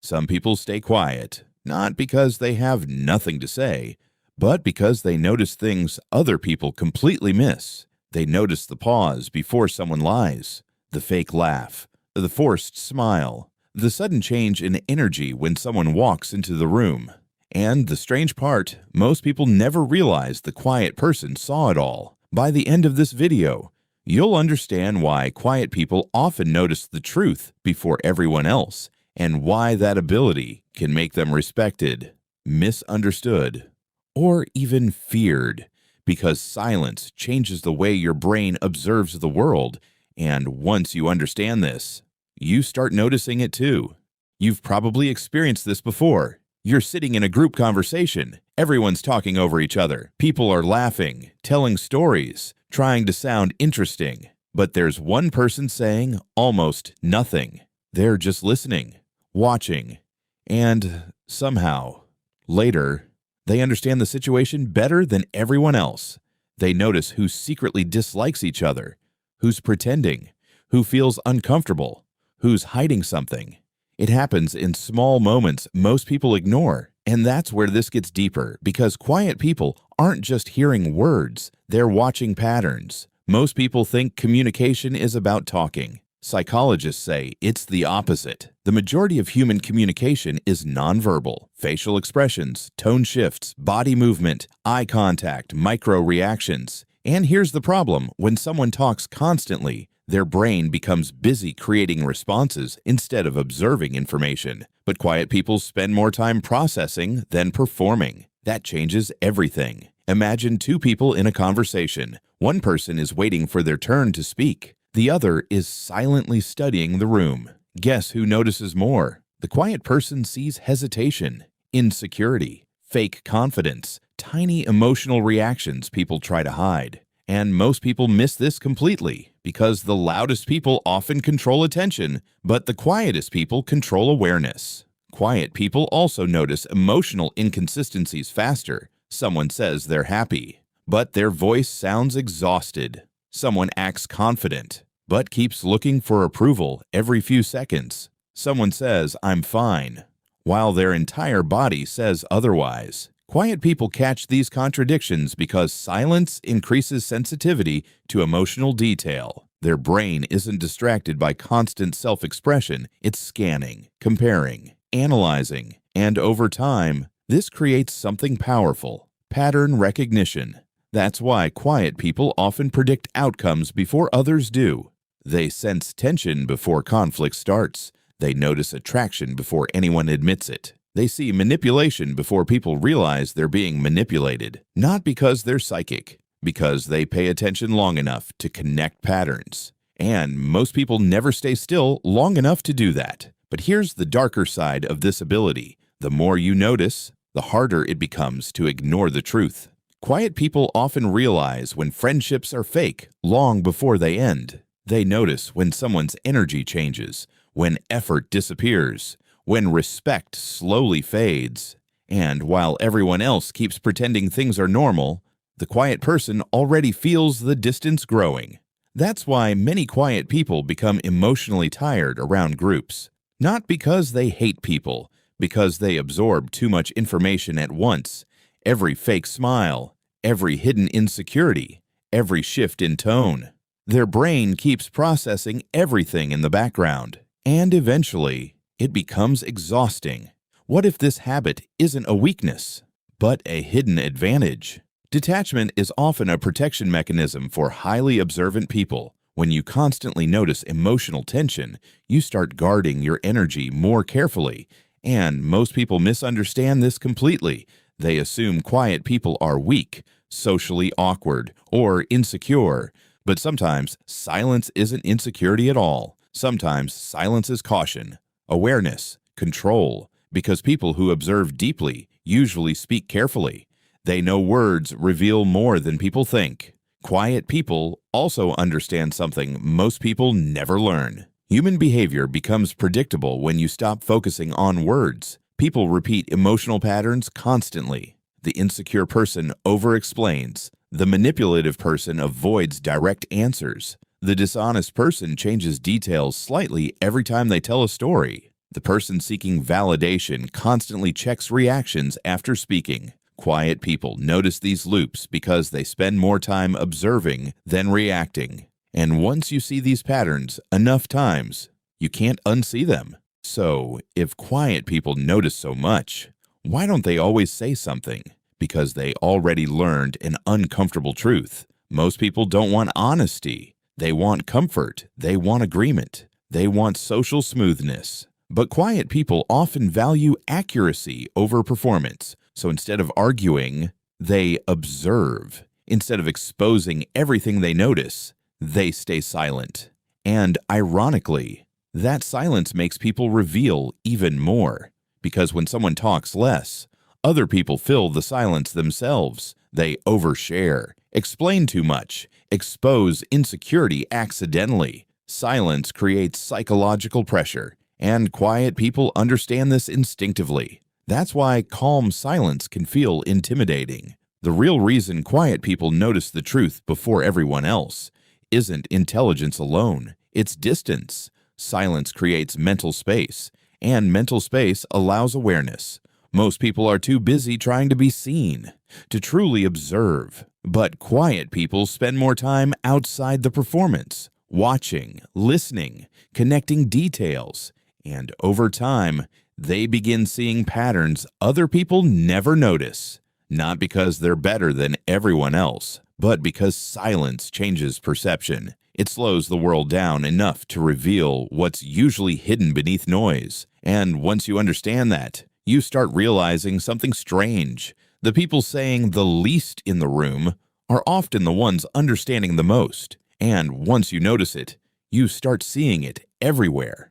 Some people stay quiet, not because they have nothing to say, but because they notice things other people completely miss. They notice the pause before someone lies, the fake laugh, the forced smile, the sudden change in energy when someone walks into the room. And the strange part, most people never realize the quiet person saw it all. By the end of this video, you'll understand why quiet people often notice the truth before everyone else, and why that ability can make them respected, misunderstood, or even feared, because silence changes the way your brain observes the world, and once you understand this, you start noticing it too. You've probably experienced this before. You're sitting in a group conversation. Everyone's talking over each other. People are laughing, telling stories, trying to sound interesting. But there's one person saying almost nothing. They're just listening, watching, and somehow, later, they understand the situation better than everyone else. They notice who secretly dislikes each other, who's pretending, who feels uncomfortable, who's hiding something. It happens in small moments most people ignore, and that's where this gets deeper, because quiet people aren't just hearing words, they're watching patterns. Most people think communication is about talking. Psychologists say it's the opposite. The majority of human communication is nonverbal. Facial expressions, tone shifts, body movement, eye contact, micro reactions. And here's the problem: when someone talks constantly, their brain becomes busy creating responses instead of observing information. But quiet people spend more time processing than performing. That changes everything. Imagine two people in a conversation. One person is waiting for their turn to speak. The other is silently studying the room. Guess who notices more? The quiet person sees hesitation, insecurity, fake confidence, tiny emotional reactions people try to hide. And most people miss this completely, because the loudest people often control attention, but the quietest people control awareness. Quiet people also notice emotional inconsistencies faster. Someone says they're happy, but their voice sounds exhausted. Someone acts confident, but keeps looking for approval every few seconds. Someone says, "I'm fine," while their entire body says otherwise. Quiet people catch these contradictions because silence increases sensitivity to emotional detail. Their brain isn't distracted by constant self-expression, it's scanning, comparing, analyzing, and over time, this creates something powerful: pattern recognition. That's why quiet people often predict outcomes before others do. They sense tension before conflict starts. They notice attraction before anyone admits it. They see manipulation before people realize they're being manipulated. Not because they're psychic, because they pay attention long enough to connect patterns. And most people never stay still long enough to do that. But here's the darker side of this ability. The more you notice, the harder it becomes to ignore the truth. Quiet people often realize when friendships are fake long before they end. They notice when someone's energy changes, when effort disappears, when respect slowly fades. And while everyone else keeps pretending things are normal, the quiet person already feels the distance growing. That's why many quiet people become emotionally tired around groups. Not because they hate people, because they absorb too much information at once. Every fake smile, every hidden insecurity, every shift in tone. Their brain keeps processing everything in the background, and eventually, it becomes exhausting. What if this habit isn't a weakness, but a hidden advantage? Detachment is often a protection mechanism for highly observant people. When you constantly notice emotional tension, you start guarding your energy more carefully, and most people misunderstand this completely. They assume quiet people are weak, socially awkward, or insecure. But sometimes silence isn't insecurity at all. Sometimes silence is caution, awareness, control, because people who observe deeply usually speak carefully. They know words reveal more than people think. Quiet people also understand something most people never learn. Human behavior becomes predictable when you stop focusing on words. People repeat emotional patterns constantly. The insecure person over-explains. The manipulative person avoids direct answers. The dishonest person changes details slightly every time they tell a story. The person seeking validation constantly checks reactions after speaking. Quiet people notice these loops because they spend more time observing than reacting. And once you see these patterns enough times, you can't unsee them. So, if quiet people notice so much, why don't they always say something? Because they already learned an uncomfortable truth. Most people don't want honesty. They want comfort. They want agreement. They want social smoothness. But quiet people often value accuracy over performance. So instead of arguing, they observe. Instead of exposing everything they notice, they stay silent. And ironically, that silence makes people reveal even more. Because when someone talks less, other people fill the silence themselves. They overshare, explain too much, expose insecurity accidentally. Silence creates psychological pressure, and quiet people understand this instinctively. That's why calm silence can feel intimidating. The real reason quiet people notice the truth before everyone else isn't intelligence alone, it's distance. Silence creates mental space, and mental space allows awareness. Most people are too busy trying to be seen, to truly observe. But quiet people spend more time outside the performance, watching, listening, connecting details, and over time, they begin seeing patterns other people never notice. Not because they're better than everyone else, but because silence changes perception. It slows the world down enough to reveal what's usually hidden beneath noise. And once you understand that, you start realizing something strange. The people saying the least in the room are often the ones understanding the most. And once you notice it, you start seeing it everywhere.